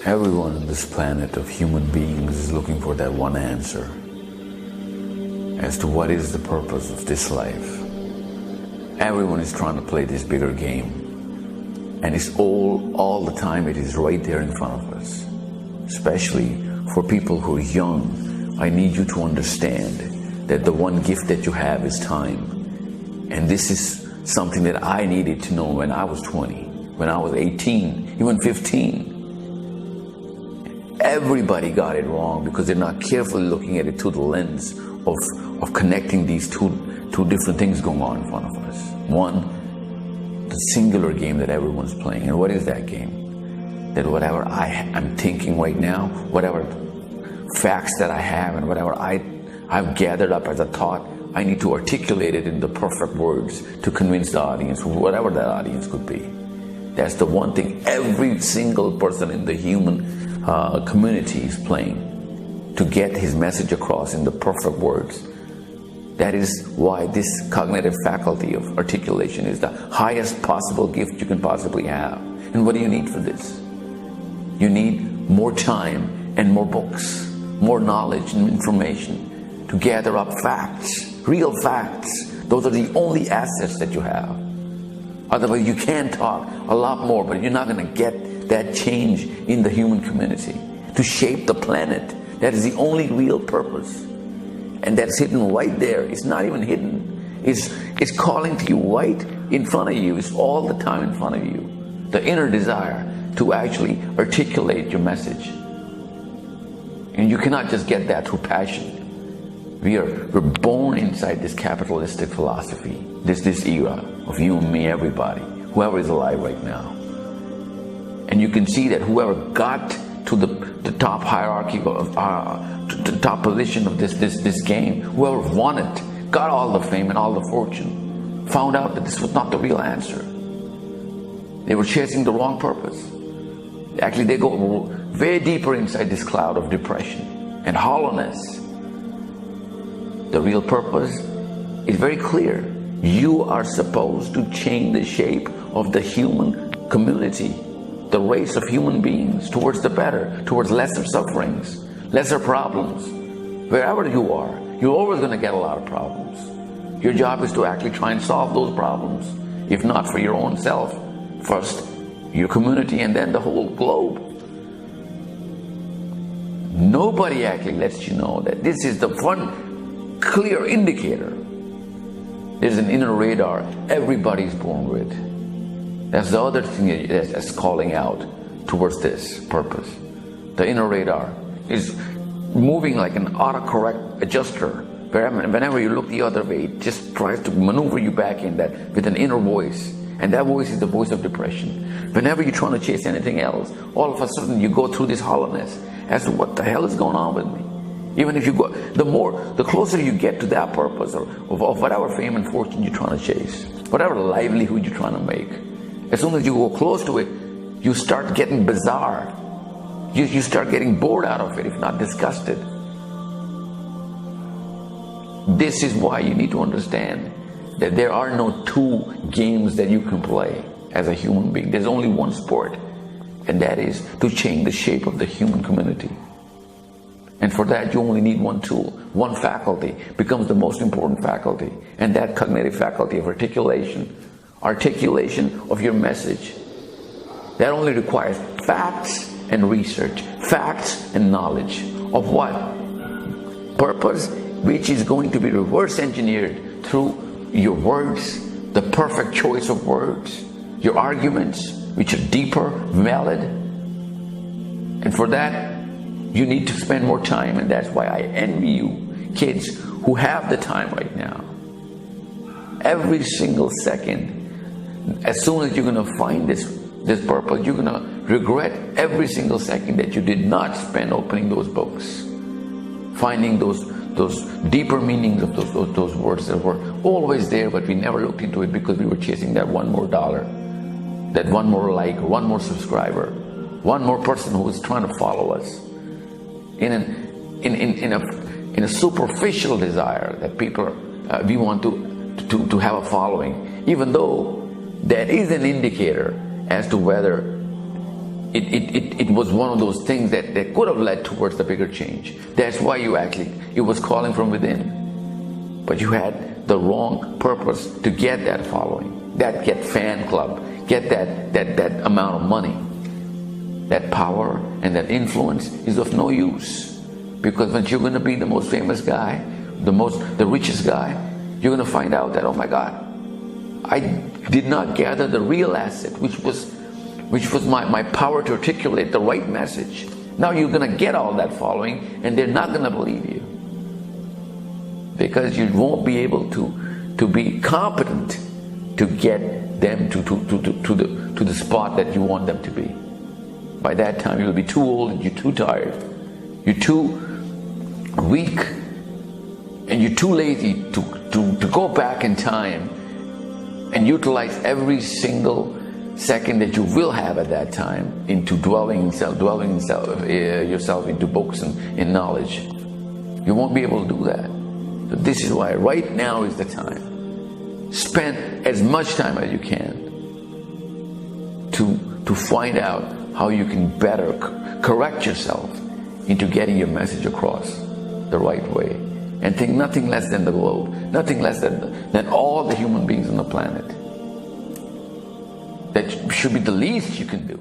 Everyone on this planet of human beings is looking for that one answer as to what is the purpose of this life. Everyone is trying to play this bigger game, and it's all the time, it is right there in front of us. Especially for people who are young, I need you to understand that the one gift that you have is time. And this is something that I needed to know when I was 20, when I was 18, even 15. Everybody got it wrong because they're not carefully looking at it through the lens of connecting these two different things going on in front of us. One, the singular game that everyone's playing. And what is that game? That whatever I'm thinking right now, whatever facts that I have and whatever I've gathered up as a thought, I need to articulate it in the perfect words to convince the audience, whatever that audience could be. That's the one thing every single person in the human community is playing, to get his message across in the perfect words. That is why this cognitive faculty of articulation is the highest possible gift you can possibly have. And what do you need for this? You need more time and more books, more knowledge and information to gather up facts, real facts. Those are the only assets that you have. Otherwise you can talk a lot more, but you're not going to get that change in the human community to shape the planet. That is the only real purpose. And that's hidden right there. It's not even hidden. It's calling to you right in front of you. It's all the time in front of you. The inner desire to actually articulate your message. And you cannot just get that through passion. We're born inside this capitalistic philosophy, this era of you and me, everybody, whoever is alive right now. And you can see that whoever got to the top hierarchy of to the top position of this game, whoever won it, got all the fame and all the fortune, found out that this was not the real answer. They were chasing the wrong purpose. Actually, they go very deeper inside this cloud of depression and hollowness. The real purpose is very clear. You are supposed to change the shape of the human community, the race of human beings, towards the better, towards lesser sufferings, lesser problems. Wherever you are, you're always going to get a lot of problems. Your job is to actually try and solve those problems. If not for your own self, first your community and then the whole globe. Nobody actually lets you know that this is the one clear indicator. There's an inner radar everybody's born with. That's the other thing that's calling out towards this purpose. The inner radar is moving like an autocorrect adjuster. Whenever you look the other way, it just tries to maneuver you back in that with an inner voice. And that voice is the voice of depression. Whenever you're trying to chase anything else, all of a sudden you go through this hollowness as to what the hell is going on with me. Even if you go, the closer you get to that purpose of whatever fame and fortune you're trying to chase, whatever livelihood you're trying to make, as soon as you go close to it, you start getting bizarre. You start getting bored out of it, if not disgusted. This is why you need to understand that there are no two games that you can play as a human being. There's only one sport, and that is to change the shape of the human community. And for that, you only need one tool. One faculty becomes the most important faculty, and that cognitive faculty of articulation of your message. That only requires facts and research, facts and knowledge of what? Purpose, which is going to be reverse engineered through your words, the perfect choice of words, your arguments, which are deeper, valid. And for that, you need to spend more time, and that's why I envy you, kids who have the time right now. Every single second, as soon as you're going to find this purpose, you're going to regret every single second that you did not spend opening those books, finding those deeper meanings of those words that were always there, but we never looked into it because we were chasing that one more dollar, that one more like, one more subscriber, one more person who was trying to follow us. In a superficial desire that people we want to have a following, even though that is an indicator as to whether it was one of those things that could have led towards the bigger change. That's why it was calling from within. But you had the wrong purpose to get that following, get fan club, get that amount of money. That power and that influence is of no use. Because when you're going to be the most famous guy, the richest guy, you're going to find out that, oh my God, I did not gather the real asset, which was my power to articulate the right message. Now you're going to get all that following, and they're not going to believe you, because you won't be able to be competent to get them to the spot that you want them to be. By that time you'll be too old, and you're too tired, you're too weak, and you're too lazy to go back in time and utilize every single second that you will have at that time into dwelling yourself into books and in knowledge. You won't be able to do that. So this is why right now is the time. Spend as much time as you can to find out how you can better correct yourself into getting your message across the right way. And think nothing less than the globe, nothing less than all the human beings on the planet. That should be the least you can do.